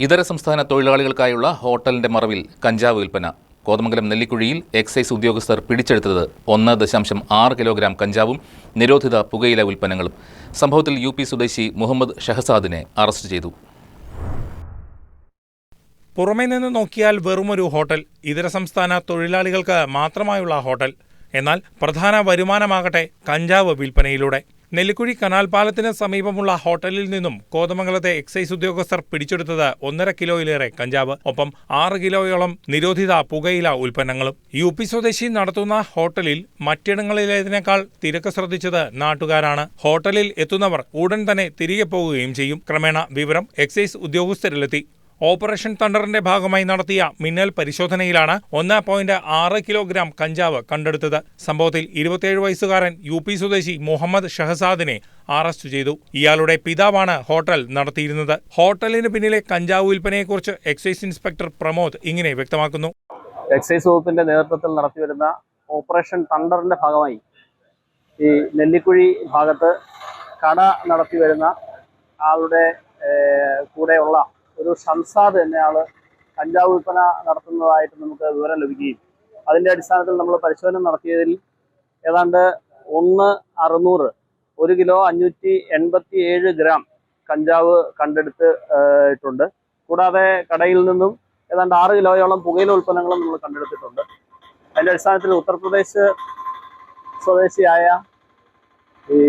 ഇതര സംസ്ഥാന തൊഴിലാളികൾക്കായുള്ള ഹോട്ടലിന്റെ മറവിൽ കഞ്ചാവ് വിൽപ്പന. കോതമംഗലം നെല്ലിക്കുഴിയിൽ എക്സൈസ് ഉദ്യോഗസ്ഥർ പിടിച്ചെടുത്തത് 1.6 കിലോഗ്രാം കഞ്ചാവും നിരോധിത പുകയില ഉൽപ്പന്നങ്ങളും. സംഭവത്തിൽ UP സ്വദേശി മുഹമ്മദ് ഷഹസാദിനെ അറസ്റ്റ് ചെയ്തു. പുറമേ നിന്ന് നോക്കിയാൽ വെറുമൊരു ഹോട്ടൽ, ഇതര സംസ്ഥാന തൊഴിലാളികൾക്ക് മാത്രമായുള്ള ഹോട്ടൽ. എന്നാൽ പ്രധാന വരുമാനമാകട്ടെ കഞ്ചാവ് വിൽപ്പനയിലൂടെ. നെല്ലിക്കുഴി കനാൽ പാലത്തിന് സമീപമുള്ള ഹോട്ടലിൽ നിന്നും കോതമംഗലത്തെ എക്സൈസ് ഉദ്യോഗസ്ഥർ പിടിച്ചെടുത്തത് 1.5 കിലോയിലേറെ കഞ്ചാവ്, ഒപ്പം 6 കിലോയോളം നിരോധിത പുകയില ഉൽപ്പന്നങ്ങളും. UP സ്വദേശി നടത്തുന്ന ഹോട്ടലിൽ മറ്റിടങ്ങളിലേതിനേക്കാൾ തിരക്ക് ശ്രദ്ധിച്ചത് നാട്ടുകാരാണ്. ഹോട്ടലിൽ എത്തുന്നവർ ഉടൻ തന്നെ തിരികെ പോകുകയും ചെയ്യും. ക്രമേണ വിവരം എക്സൈസ് ഉദ്യോഗസ്ഥരിലെത്തി. ഓപ്പറേഷൻ തണ്ടറിന്റെ ഭാഗമായി നടത്തിയ മിന്നൽ പരിശോധനയിലാണ് 1.6 കിലോഗ്രാം കഞ്ചാവ് കണ്ടെടുത്തത്. സംഭവത്തിൽ 27 വയസ്സുകാരൻ UP സ്വദേശി മുഹമ്മദ് ഷഹസാദിനെ അറസ്റ്റ് ചെയ്തു. ഇയാളുടെ പിതാവാണ് ഹോട്ടൽ നടത്തിയിരുന്നത്. ഹോട്ടലിന് പിന്നിലെ കഞ്ചാവ് വിൽപ്പനയെക്കുറിച്ച് എക്സൈസ് ഇൻസ്പെക്ടർ പ്രമോദ് ഇങ്ങനെ വ്യക്തമാക്കുന്നു. എക്സൈസ് വകുപ്പിന്റെ നേതൃത്വത്തിൽ നടത്തിവരുന്ന ഓപ്പറേഷൻ തണ്ടറിന്റെ ഭാഗമായി ഈ നെല്ലിക്കുഴി ഭാഗത്ത് കട നടത്തിവരുന്ന ആളുടെ കൂടെയുള്ള ഒരു ഷംസാദ് എന്നയാള് കഞ്ചാവ് വിൽപ്പന നടത്തുന്നതായിട്ട് നമുക്ക് വിവരം ലഭിക്കുകയും അതിൻ്റെ അടിസ്ഥാനത്തിൽ നമ്മൾ പരിശോധന നടത്തിയതിൽ ഏതാണ്ട് 1.600 1 കിലോ 587 ഗ്രാം കഞ്ചാവ് കണ്ടെടുത്തിട്ടുണ്ട്. കൂടാതെ കടയിൽ നിന്നും ഏതാണ്ട് 6 കിലോയോളം പുകയില ഉൽപ്പന്നങ്ങളും നമ്മൾ കണ്ടെടുത്തിട്ടുണ്ട്. അതിൻ്റെ അടിസ്ഥാനത്തിൽ ഉത്തർപ്രദേശ് സ്വദേശിയായ ഈ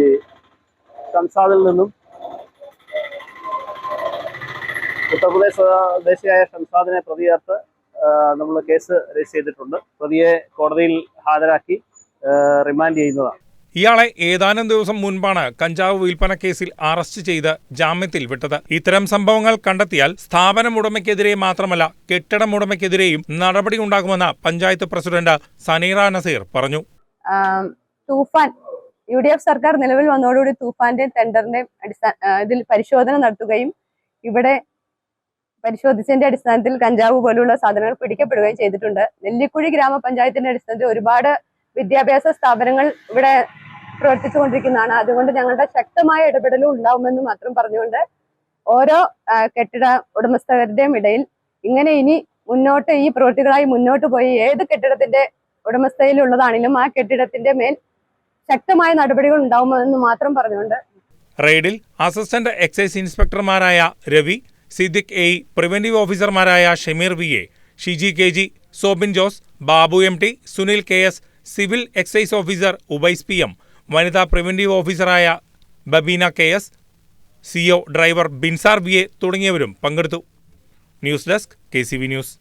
ഷംസാദിൽ നിന്നും ഉത്തർപ്രദേശ് സ്വദേശിയായ ഷംസാദിനെ പ്രതി ചേർത്ത് നമ്മൾ കേസ് രജിസ്റ്റർ ചെയ്തിട്ടുണ്ട്. പ്രതിയെ കോടതിയിൽ ഹാജരാക്കി റിമാൻഡ് ചെയ്യുന്നതാണ്. ഇയാളെ ഏതാനും ദിവസം മുൻപാണ് കഞ്ചാവ് വിൽപ്പന കേസിൽ അറസ്റ്റ് ചെയ്ത് ജാമ്യത്തിൽ വിട്ടത്. ഇത്തരം സംഭവങ്ങൾ കണ്ടെത്തിയാൽ സ്ഥാപനം ഉടമയ്ക്കെതിരെ മാത്രമല്ല കെട്ടിടം ഉടമയ്ക്കെതിരെയും നടപടി ഉണ്ടാകുമെന്ന് പഞ്ചായത്ത് പ്രസിഡന്റ് സനീറ നസീർ പറഞ്ഞു. തൂഫാൻ UDF സർക്കാർ നിലവിൽ വന്നതോടുകൂടി തൂഫാന്റെ ടെൻഡറിന്റെ ഇതിൽ പരിശോധന നടത്തുകയും ഇവിടെ പരിശോധിച്ചതിന്റെ അടിസ്ഥാനത്തിൽ കഞ്ചാവ് പോലുള്ള സാധനങ്ങൾ പിടിക്കപ്പെടുകയും ചെയ്തിട്ടുണ്ട്. നെല്ലിക്കുഴി ഗ്രാമപഞ്ചായത്തിന്റെ അടിസ്ഥാനത്തിൽ ഒരുപാട് വിദ്യാഭ്യാസ സ്ഥാപനങ്ങൾ ഇവിടെ പ്രവർത്തിച്ചുകൊണ്ടിരിക്കുന്നതാണ്. അതുകൊണ്ട് ഞങ്ങളുടെ ശക്തമായ ഇടപെടലും ഉണ്ടാവുമെന്ന് മാത്രം പറഞ്ഞുകൊണ്ട് ഓരോ കെട്ടിട ഉടമസ്ഥരുടെയും ഇടയിൽ ഇങ്ങനെ ഇനി മുന്നോട്ട് ഈ പ്രവൃത്തികളായി മുന്നോട്ട് പോയി ഏത് കെട്ടിടത്തിന്റെ ഉടമസ്ഥയിലുള്ളതാണെങ്കിലും ആ കെട്ടിടത്തിന്റെ മേൽ ശക്തമായ നടപടികൾ ഉണ്ടാവുമെന്ന് മാത്രം പറഞ്ഞുകൊണ്ട് റെയ്ഡിൽ അസിസ്റ്റന്റ് എക്സൈസ് ഇൻസ്പെക്ടർമാരായ രവി, സിദ്ദിഖ് A, പ്രിവന്റീവ് ഓഫീസർമാരായ Shameer VA, Shiji KG, Sobin Jose, Babu MT, Sunil KS, civil excise officer Ubais PM, വനിതാ പ്രിവന്റീവ് ഓഫീസറായ Babeena KS, CO driver Binsar VA തുടങ്ങിയവരും പങ്കെടുത്തു. News desk KCV news.